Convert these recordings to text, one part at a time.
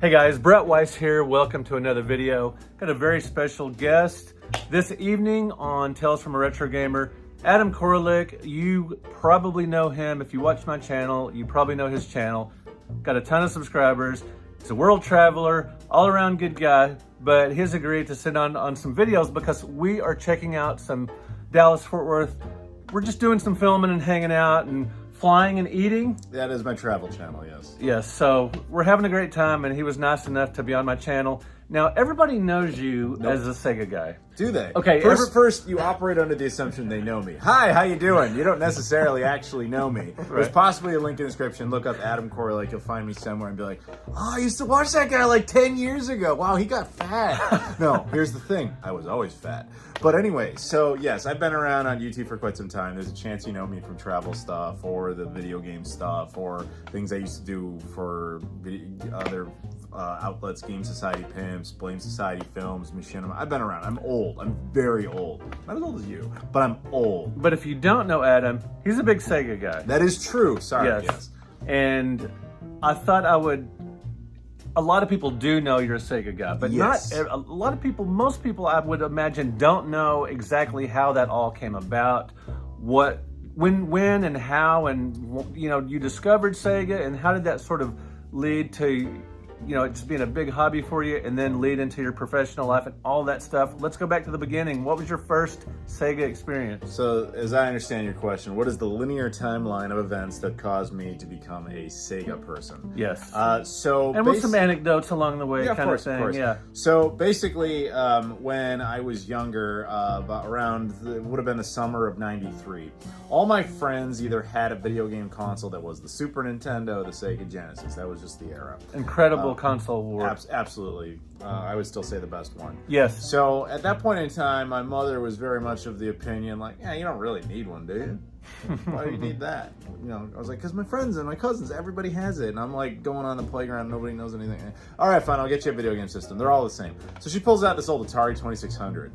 Hey guys, Brett Weiss here. Welcome to another video. Got a very special guest this evening on Tales from a Retro Gamer. Adam Koralik. You probably know him. If you watch my channel, you probably know his channel. Got a ton of subscribers. He's a world traveler, all around good guy, but he's agreed to sit on some videos because we are checking out some Dallas-Fort Worth. We're just doing some filming and hanging out and flying and eating. That is my travel channel, yes. Yes, so we're having a great time, and he was nice enough to be on my channel. Now, everybody knows you as a Sega guy. Do they? Okay. First, you operate under the assumption they know me. Hi, how you doing? You don't necessarily actually know me. Right. There's possibly a link in the description. Look up Adam Koralik. You'll find me somewhere and be like, oh, I used to watch that guy like 10 years ago. Wow, he got fat. No, here's the thing. I was always fat. But anyway, so yes, I've been around on YouTube for quite some time. There's a chance you know me from travel stuff or the video game stuff or things I used to do for other outlets, Game Society Pimps, Blame Society Films, Machinima. I've been around. I'm old. I'm very old. Not as old as you, but I'm old. But if you don't know Adam, he's a big Sega guy. That is true. Sorry. Yes. And I thought I would. A lot of people do know you're a Sega guy, but yes. not a lot of people. Most people, I would imagine, don't know exactly how that all came about. When, and how, and you discovered Sega, and how did that sort of lead to it just being a big hobby for you, and then lead into your professional life and all that stuff. Let's go back to the beginning. What was your first Sega experience? So, as I understand your question, what is the linear timeline of events that caused me to become a Sega person? Yes. And with some anecdotes along the way, yeah, kind of thing. Of course. Yeah. So basically, when I was younger, about around it would have been the summer of '93. All my friends either had a video game console that was the Super Nintendo, the Sega Genesis. That was just the era. Incredible console war. Absolutely. I would still say the best one. Yes. So at that point in time, my mother was very much of the opinion, like, yeah, you don't really need one, do you? Why do you need that? I was like, because my friends and my cousins, everybody has it. And I'm like going on the playground, nobody knows anything. All right, fine, I'll get you a video game system. They're all the same. So she pulls out this old Atari 2600.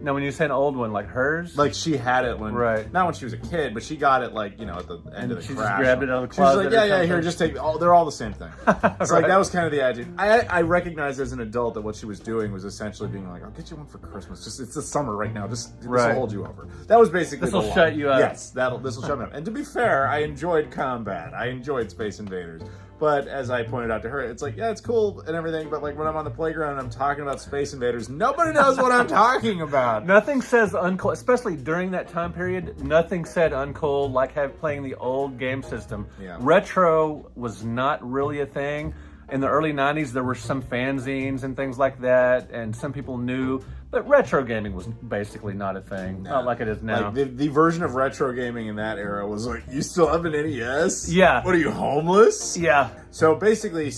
Now, when you say an old one, like hers? Like she had it when, right. Not when she was a kid, but she got it like, at the end of the she crash. Just grabbed it out of the closet. closet. She was like, yeah, here, just take it. They're all the same thing. It's right. like, that was kind of the attitude. I recognized as an adult that what she was doing was essentially being like, I'll get you one for Christmas. Just, it's the summer right now. This will hold you over. That was basically This will shut you up. Yes, this will shut me up. And to be fair, I enjoyed combat. I enjoyed Space Invaders. But as I pointed out to her, it's like, yeah, it's cool and everything, but like when I'm on the playground and I'm talking about Space Invaders, nobody knows what I'm talking about. Nothing says uncool, especially during that time period, nothing said uncool like playing the old game system. Yeah. Retro was not really a thing. In the early 90s, there were some fanzines and things like that, and some people knew, but retro gaming was basically not a thing, not like it is now. Like the version of retro gaming in that era was like, you still have an NES? Yeah. What are you, homeless? Yeah. So basically,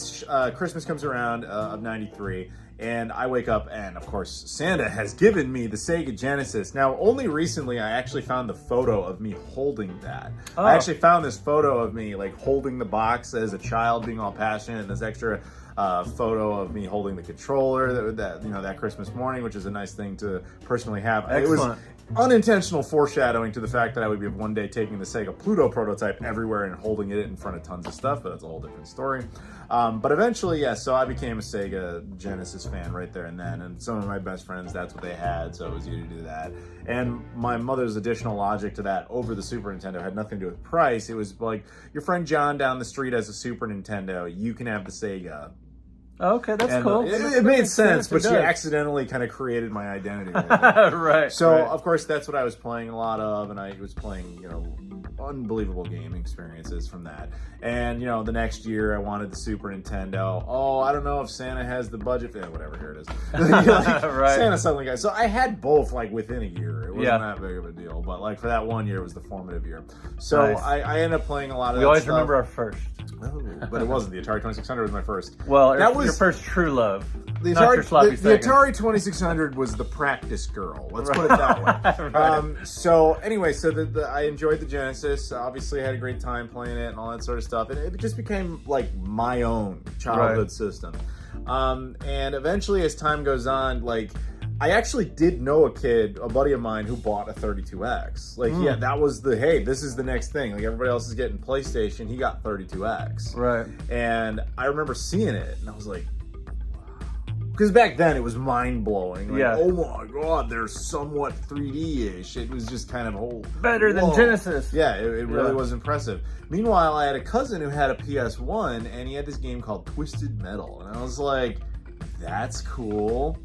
Christmas comes around of '93, and I wake up, and of course, Santa has given me the Sega Genesis. Now, only recently, I actually found the photo of me holding that. Oh. I actually found this photo of me, like, holding the box as a child, being all passionate, and this extra photo of me holding the controller that Christmas morning, which is a nice thing to personally have. Excellent. It was unintentional foreshadowing to the fact that I would be one day taking the Sega Pluto prototype everywhere and holding it in front of tons of stuff, but that's a whole different story. But eventually, yes, so I became a Sega Genesis fan right there and then, and some of my best friends, that's what they had, so it was easy to do that. And my mother's additional logic to that over the Super Nintendo had nothing to do with price. It was like, your friend John down the street has a Super Nintendo, you can have the Sega. Okay, that's cool. It made sense, but she accidentally kind of created my identity. Right. So, right. Of course, that's what I was playing a lot of, and I was playing, unbelievable gaming experiences from that. And, the next year I wanted the Super Nintendo. Oh, I don't know if Santa has the budget. Whatever, here it is. Right. Santa suddenly got. So I had both, like, within a year. It wasn't that big of a deal. But, like, for that 1 year, it was the formative year. So nice. I ended up playing a lot of We that always stuff. remember our first. Oh, but it wasn't. The Atari 2600 was my first. Well, that was your first true love. The not your sloppy the Atari 2600 was the practice girl. Let's put it that way. Right. So anyway, I enjoyed the Genesis. Obviously, I had a great time playing it and all that sort of stuff. And it just became like my own childhood system. And eventually, as time goes on, like I actually did know a buddy of mine who bought a 32X. Like, yeah, that was hey, this is the next thing. Like, everybody else is getting PlayStation. He got 32X. Right. And I remember seeing it, and I was like, because back then it was mind-blowing. Like, oh my God, they're somewhat 3D-ish. It was just kind of better than Genesis. Yeah, it really was impressive. Meanwhile, I had a cousin who had a PS1, and he had this game called Twisted Metal. And I was like, that's cool.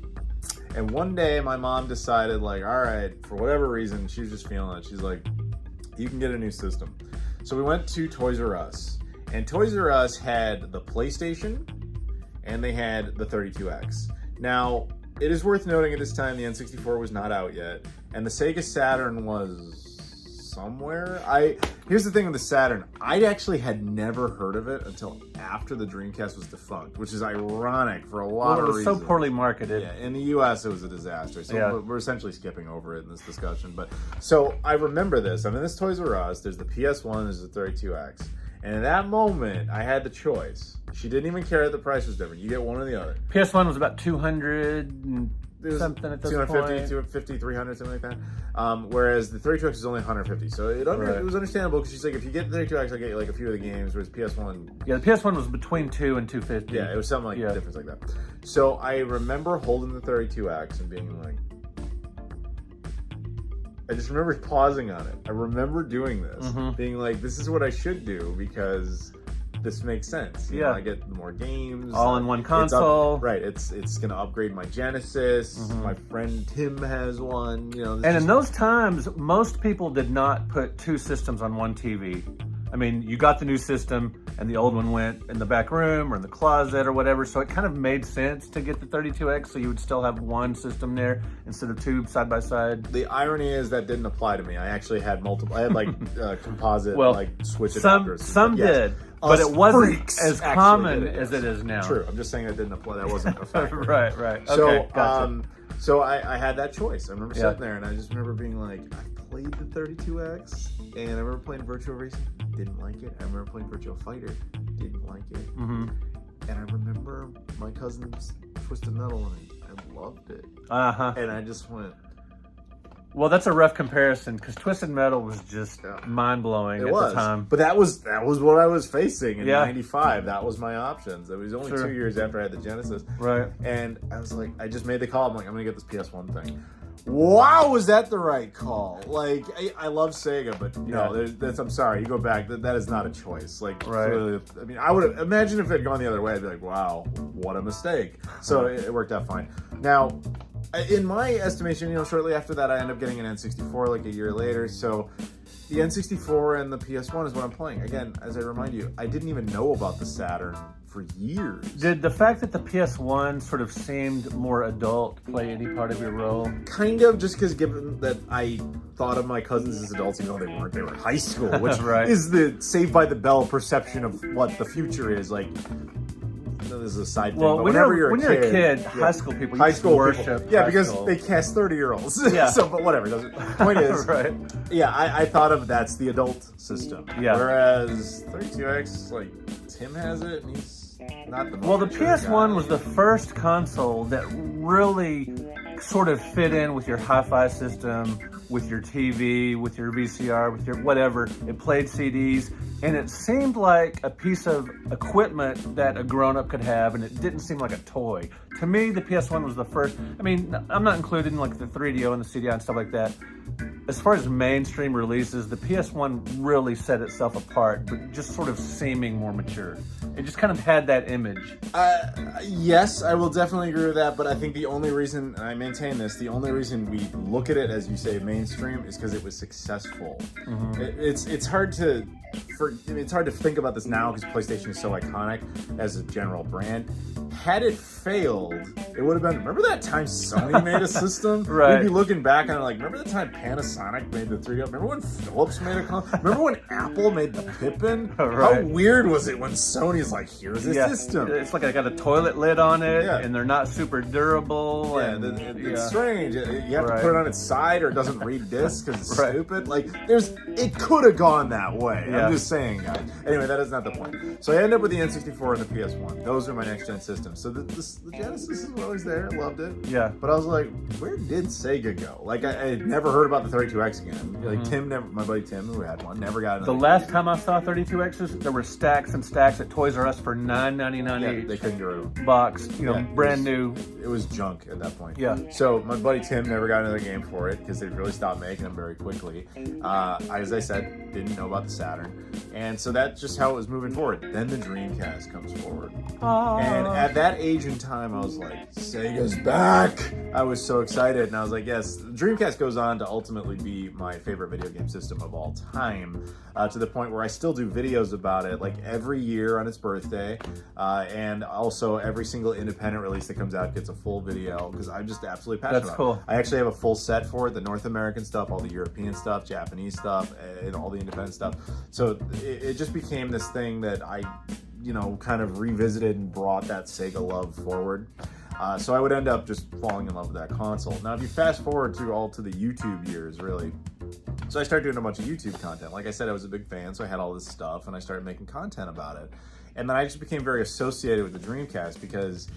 And one day, my mom decided, like, all right, for whatever reason, she was just feeling it. She's like, you can get a new system. So we went to Toys R Us. And Toys R Us had the PlayStation, and they had the 32X. Now, it is worth noting at this time the N64 was not out yet, and the Sega Saturn was somewhere. Here's the thing with the Saturn. I actually had never heard of it until after the Dreamcast was defunct, which is ironic for a lot of reasons. It was so poorly marketed. Yeah, in the US it was a disaster. So we're essentially skipping over it in this discussion. But so I remember this. I'm in this Toys R Us. There's the PS1, there's the 32X. And in that moment, I had the choice. She didn't even care that the price was different. You get one or the other. PS1 was about 200 and something at this 250, point. 250, 300, something like that. Whereas the 32X is only 150. So it was understandable because she's like, if you get the 32X, I'll get you like a few of the games, whereas PS1... Yeah, the PS1 was between 2 and 250. Yeah, it was something like difference like that. So I remember holding the 32X and being like... I just remember pausing on it. I remember doing this, being like, this is what I should do because this makes sense. You know, I get more games. All in one console. Right. It's going to upgrade my Genesis. My friend Tim has one. You know. And in those times, most people did not put two systems on one TV. I mean, you got the new system and the old one went in the back room or in the closet or whatever. So it kind of made sense to get the 32X so you would still have one system there instead of two side by side. The irony is that didn't apply to me. I actually had multiple. I had like composite like switch adapters. Some did, but it wasn't as common as it is now. True. I'm just saying that didn't apply. That wasn't a factor. Right. So, okay, gotcha. So I had that choice. I remember sitting there and I just remember being like, I played the 32X and I remember playing Virtua Racing, didn't like it. I remember playing Virtua Fighter, didn't like it. And I remember my cousin's Twisted Metal and I loved it. And I just went... Well, that's a rough comparison because Twisted Metal was just mind-blowing at the time. But that was what I was facing in '95. That was my options. It was only 2 years after I had the Genesis. Right. And I was like, I just made the call. I'm like, I'm going to get this PS1 thing. Wow, was that the right call? Like, I love Sega, but no, I'm sorry. You go back, that is not a choice. Like, clearly, I mean, I would have, imagine if it had gone the other way, I'd be like, wow, what a mistake. So it worked out fine. Now, in my estimation, you know, shortly after that, I ended up getting an N64 like a year later. So the N64 and the PS1 is what I'm playing. Again, as I remind you, I didn't even know about the Saturn for years. Did the fact that the PS1 sort of seemed more adult play any part of your role? Kind of, just because given that I thought of my cousins as adults, even though they weren't, they were in high school, which is the Saved by the Bell perception of what the future is. Like, this is a side thing, but whenever you're a kid, high school people, high school worship. People. Yeah, because they cast 30-year-olds. So, but whatever. Point is, I thought of that's the adult system. Yeah. Whereas 32X, like, Tim has it, and he's not the most. Well, the PS1 was the first console that really sort of fit in with your hi-fi system, with your TV, with your VCR, with your whatever. It played CDs, and it seemed like a piece of equipment that a grown-up could have, and it didn't seem like a toy. To me, the PS1 was the first. I mean, I'm not including like the 3DO and the CDI and stuff like that. As far as mainstream releases, the PS1 really set itself apart, but just sort of seeming more mature. It just kind of had that image. Yes, I will definitely agree with that, but I think the only reason, and I maintain this, the only reason we look at it, as you say, mainstream, is because it was successful. It's hard to think about this now because PlayStation is so iconic as a general brand. Had it failed, it would have been, remember that time Sony made a system? We'd be looking back on it like, remember the time Panasonic made the 3DO? Remember when Philips made a console? Remember when Apple made the Pippin? How weird was it when Sony's like, here's a system? It's like I got a toilet lid on it, and they're not super durable. It's strange. You have to put it on its side or it doesn't read discs because it's stupid. Like, it could have gone that way. I'm just just saying, guys. Anyway, that is not the point. So I ended up with the N64 and the PS1. Those are my next-gen systems. So the Genesis is always there. I loved it. Yeah. But I was like, where did Sega go? Like, I had never heard about the 32X again. Like, Tim never, my buddy Tim, who had one, never got it. The last time I saw 32Xs, there were stacks and stacks at Toys R Us for $9.99 each. They couldn't get rid of them. Box, brand new. It was junk at that point. Yeah. So my buddy Tim never got another game for it because they really stopped making them very quickly. As I said, didn't know about the Saturn. And so that's just how it was moving forward. Then the Dreamcast comes forward. And at that age and time, I was like, Sega's back! I was so excited. And I was like, yes. The Dreamcast goes on to ultimately be my favorite video game system of all time. To the point where I still do videos about it, like every year on its birthday. And also every single independent release that comes out gets a full video because I'm just absolutely passionate That's about cool. it. I actually have a full set for it, the North American stuff, all the European stuff, Japanese stuff, and all the independent stuff. So it just became this thing that I, kind of revisited and brought that Sega love forward. So I would end up just falling in love with that console. Now, if you fast forward to the YouTube years, really, so I started doing a bunch of YouTube content. Like I said, I was a big fan, so I had all this stuff, and I started making content about it. And then I just became very associated with the Dreamcast because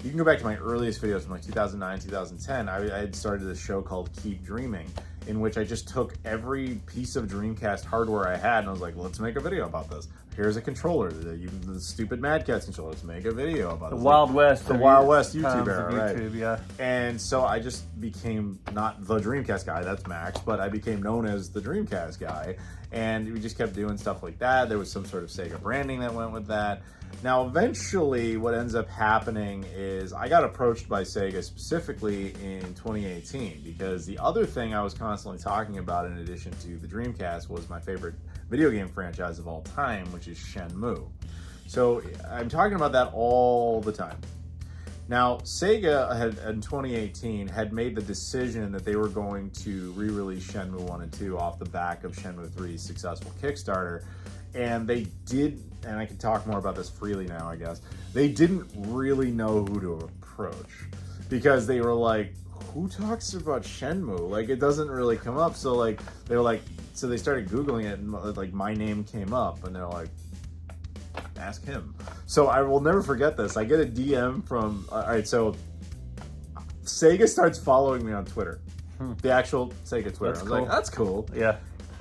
you can go back to my earliest videos from like 2009, 2010. I had started this show called Keep Dreaming, in which I just took every piece of Dreamcast hardware I had and I was like, let's make a video about this. Here's a controller, the stupid Mad Catz controller. Let's make a video about The this. Wild West. The Wild West YouTube era, YouTube, right? Yeah. And so I just became not the Dreamcast guy, that's Max, but I became known as the Dreamcast guy. And we just kept doing stuff like that. There was some sort of Sega branding that went with that. Now, eventually, what ends up happening is I got approached by Sega specifically in 2018 because the other thing I was constantly talking about in addition to the Dreamcast was my favorite video game franchise of all time, which is Shenmue. So I'm talking about that all the time. Now, Sega had, in 2018, had made the decision that they were going to re-release Shenmue 1 and 2 off the back of Shenmue 3's successful Kickstarter. And they did, and I can talk more about this freely now, I guess, they didn't really know who to approach. Because they were like, who talks about Shenmue? Like, it doesn't really come up. So, like, they were like, so they started Googling it, and, like, my name came up, and they're like, ask him. So I will never forget this. I get a DM from, all right, so Sega starts following me on Twitter. The actual Sega Twitter. That's I was cool. like, that's cool. Yeah.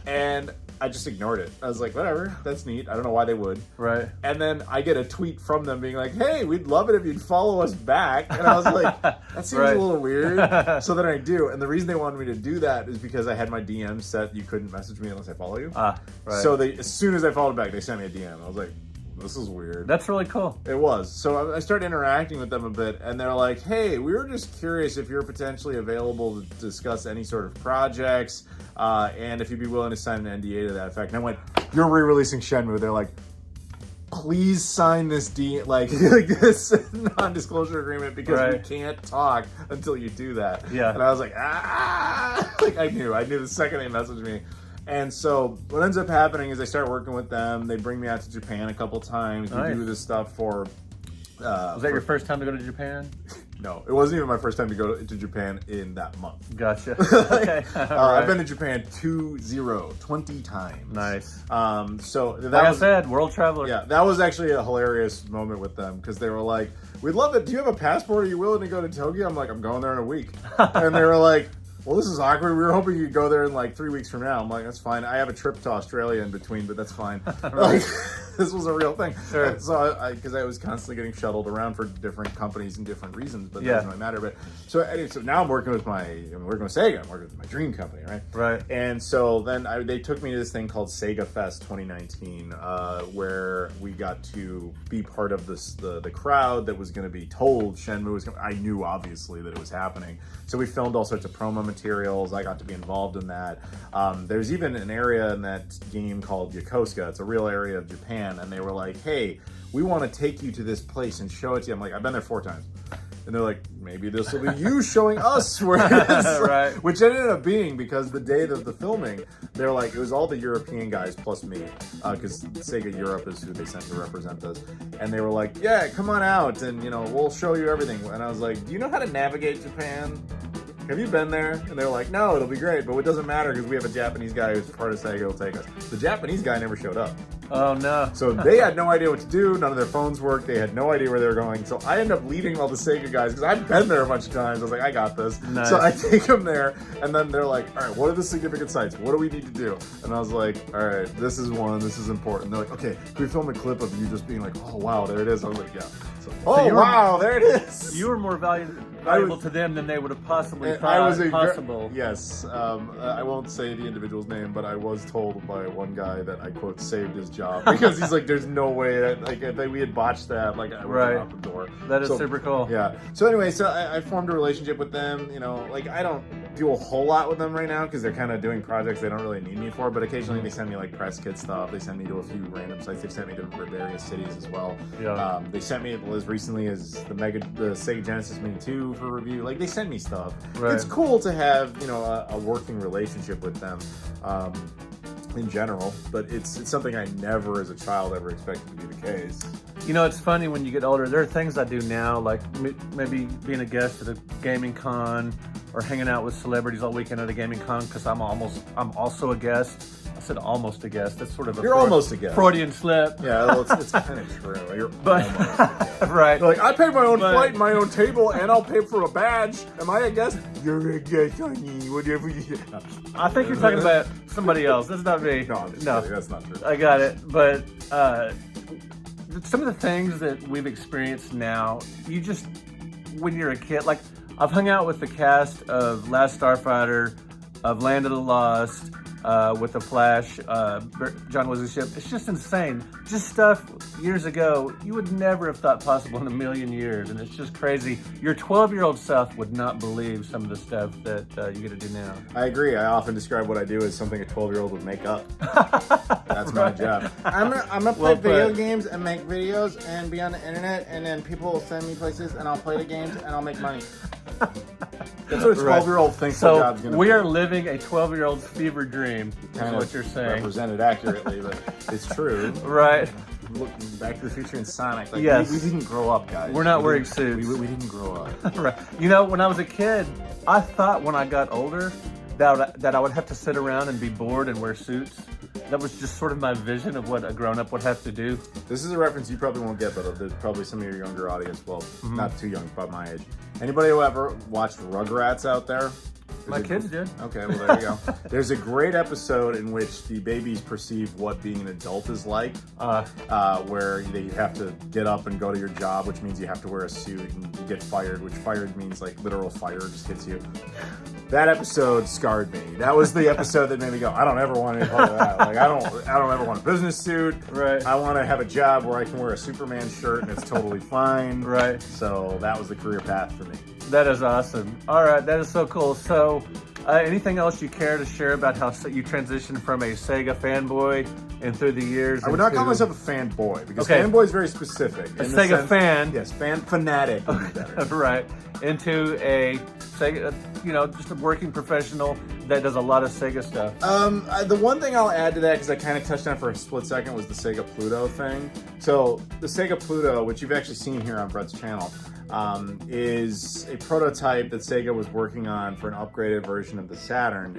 And I just ignored it. I was like, whatever, that's neat. I don't know why they would. Right. And then I get a tweet from them being like, hey, we'd love it if you'd follow us back. And I was like, that seems a little weird. So then I do. And the reason they wanted me to do that is because I had my DM set, you couldn't message me unless I follow you. Right. So as soon as I followed back, they sent me a DM. I was like, this is weird. That's really cool. It was. So I started interacting with them a bit, and they're like, hey, we were just curious if you're potentially available to discuss any sort of projects, and if you'd be willing to sign an NDA to that effect. And I went, you're re-releasing Shenmue. They're like, please sign this this non-disclosure agreement because we can't talk until you do that. Yeah. And I was like, like I knew the second they messaged me. And so what ends up happening is I start working with them. They bring me out to Japan a couple times. We do this stuff for... was that your first time to go to Japan? No, it wasn't even my first time to go to Japan in that month. Gotcha. Okay. I've been to Japan 20 times. Nice. So that like was, I said, world traveler. Yeah, that was actually a hilarious moment with them because they were like, we'd love it. Do you have a passport? Are you willing to go to Tokyo? I'm like, I'm going there in a week. And they were like, well, this is awkward. We were hoping you'd go there in like 3 weeks from now. I'm like, that's fine. I have a trip to Australia in between, but that's fine. Like, this was a real thing. Sure. So, because I was constantly getting shuttled around for different companies and different reasons, but that doesn't really matter. But so anyway, so now I'm working with Sega. I'm working with my dream company, right? Right. And so then they took me to this thing called Sega Fest 2019, where we got to be part of the crowd that was going to be told Shenmue was coming. I knew obviously that it was happening. So we filmed all sorts of promo materials. I got to be involved in that. There's even an area in that game called Yokosuka. It's a real area of Japan. And they were like, hey, we want to take you to this place and show it to you. I'm like, I've been there 4 times. And they're like, maybe this will be you showing us where it is. Right. Which it ended up being because the day of the filming, they're like, it was all the European guys plus me. Because Sega Europe is who they sent to represent us. And they were like, yeah, come on out and, we'll show you everything. And I was like, do you know how to navigate Japan? have you been there? And they're like, no, it'll be great, but it doesn't matter because we have a Japanese guy who's part of Sega who'll take us. The Japanese guy never showed up. Oh, no. So they had no idea what to do. None of their phones worked. They had no idea where they were going. So I end up leading all the Sega guys because I've been there a bunch of times. I was like, I got this. Nice. So I take them there, and then they're like, all right, what are the significant sites? What do we need to do? And I was like, all right, this is one. This is important. They're like, okay, can we film a clip of you just being like, oh, wow, there it is? I was like, yeah. So, oh, wow, there it is. You were more valuable to them than they would have possibly thought I was possible. Yes. I won't say the individual's name, but I was told by one guy that I, quote, saved his job. Because he's like, there's no way that, like, if we had botched that, like, I would have been out the door. That is super cool. Yeah. So anyway, so I formed a relationship with them. You know, like, I don't do a whole lot with them right now because they're kind of doing projects they don't really need me for, but occasionally they send me, like, press kit stuff. They send me to a few random sites. They've sent me to various cities as well. Yeah. They sent me as recently as the Sega Genesis Mini 2 for review. Like, they send me stuff. Right. It's cool to have, you know, a working relationship with them in general, but it's something I never as a child ever expected to be the case. You know, it's funny when you get older. There are things I do now, like maybe being a guest at a gaming con or hanging out with celebrities all weekend at a gaming con because I'm also a guest. I said almost a guest. That's sort of You're almost a guest. Freudian slip. Yeah, well, it's kind of true. You're But almost a guest. right. They're like, I pay my own flight and my own table, and I'll pay for a badge. Am I a guest? You're a guest, honey. Whatever you. I think you're talking about somebody else. That's not me. No, I'm just kidding. That's not true. I got it. But some of the things that we've experienced now, you just, when you're a kid, like I've hung out with the cast of Last Starfighter, of Land of the Lost, with the Flash, John Wesley Shipp. It's just insane. Just stuff years ago you would never have thought possible in a million years, and it's just crazy. Your 12-year-old self would not believe some of the stuff that you get to do now. I agree. I often describe what I do as something a 12-year-old would make up. That's my job. I'm gonna play video games and make videos and be on the internet, and then people will send me places, and I'll play the games and I'll make money. That's what a 12-year-old thinks their job's gonna be. We are living a 12-year-old's fever dream, is kind what of you're saying. represented accurately, but it's true. Right. Look, Back to the Future and Sonic. Like, yes. we didn't grow up, guys. We're not wearing suits. We didn't grow up. Right. You know, when I was a kid, I thought when I got older that I would have to sit around and be bored and wear suits. That was just sort of my vision of what a grown-up would have to do. This is a reference you probably won't get, but there's probably some of your younger audience, well, not too young, about my age. Anybody who ever watched Rugrats out there? My kids did. Okay, well, there you go. There's a great episode in which the babies perceive what being an adult is like, where you have to get up and go to your job, which means you have to wear a suit, and you get fired, which fired means like literal fire just hits you. That episode scarred me. That was the episode that made me go, I don't ever want any part of that. Like, I don't ever want a business suit. Right. I want to have a job where I can wear a Superman shirt and it's totally fine. Right. So that was the career path for me. That is awesome. All right, that is so cool. So, anything else you care to share about how you transitioned from a Sega fanboy and through the years? I would not call myself a fanboy because Okay. fanboy is very specific. A Sega fan. Yes, fanatic would be better. Right. Into a Sega, just a working professional that does a lot of Sega stuff. The one thing I'll add to that, because I kind of touched on it for a split second, was the Sega Pluto thing. So the Sega Pluto, which you've actually seen here on Brett's channel, is a prototype that Sega was working on for an upgraded version of the Saturn.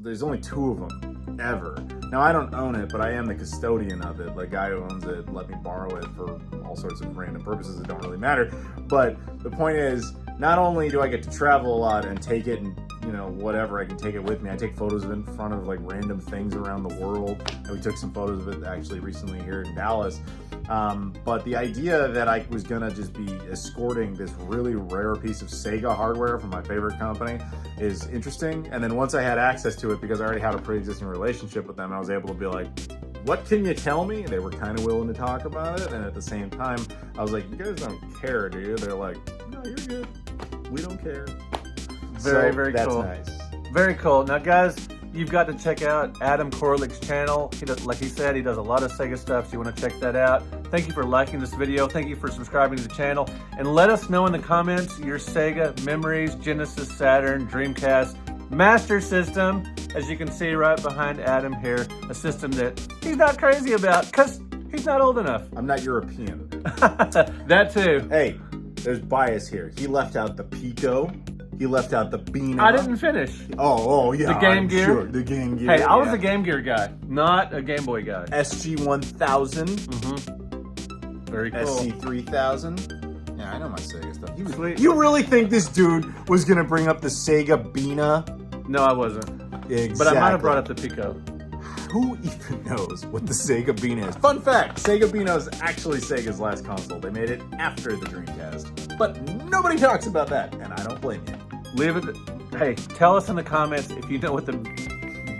There's only 2 of them ever. Now I don't own it, but I am the custodian of it. The guy who owns it let me borrow it for all sorts of random purposes that don't really matter. But the point is, not only do I get to travel a lot and take it and whatever, I can take it with me. I take photos of it in front of like random things around the world. And we took some photos of it actually recently here in Dallas. But the idea that I was gonna just be escorting this really rare piece of Sega hardware from my favorite company is interesting. And then once I had access to it, because I already had a pre-existing relationship with them, I was able to be like, what can you tell me? They were kind of willing to talk about it. And at the same time, I was like, you guys don't care, do you? They're like, no, you're good. We don't care. Very, very cool. That's nice. Very cool. Now, guys, you've got to check out Adam Koralik's channel. He does, like he said, he does a lot of Sega stuff, so you want to check that out. Thank you for liking this video. Thank you for subscribing to the channel. And let us know in the comments your Sega memories, Genesis, Saturn, Dreamcast, Master System, as you can see right behind Adam here, a system that he's not crazy about because he's not old enough. I'm not European. That too. Hey, there's bias here. He left out the Pico. He left out the Beena. I didn't finish. Oh, yeah. The Game I'm Gear? Sure. The Game Gear. Hey, I was a Game Gear guy, not a Game Boy guy. SG-1000. Very cool. SC-3000. Yeah, I know my Sega stuff. Sweet. You really think this dude was going to bring up the Sega Beena? No, I wasn't. Exactly. But I might have brought up the Pico. Who even knows what the Sega Beena is? Fun fact, Sega Beena is actually Sega's last console. They made it after the Dreamcast. But nobody talks about that, and I don't blame you. Leave it. Hey, tell us in the comments if you know what the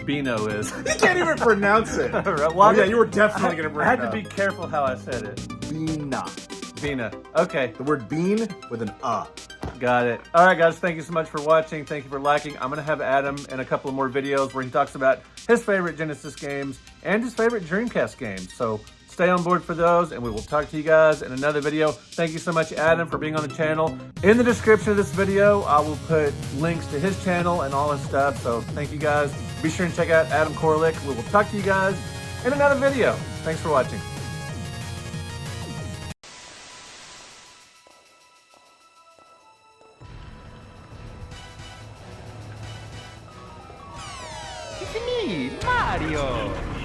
Beano is. You can't even pronounce it. Well, Oh yeah, you were definitely going to bring I it had up. to be careful how I said it. Beena. Beena. Okay, The word bean with an got it. All right, guys, thank you so much for watching. Thank you for liking. I'm going to have Adam in a couple of more videos where he talks about his favorite Genesis games and his favorite Dreamcast games. So stay on board for those, and we will talk to you guys in another video. Thank you so much, Adam, for being on the channel. In the description of this video, I will put links to his channel and all his stuff. So thank you, guys. Be sure and check out Adam Koralik. We will talk to you guys in another video. Thanks for watching. It's me, Mario!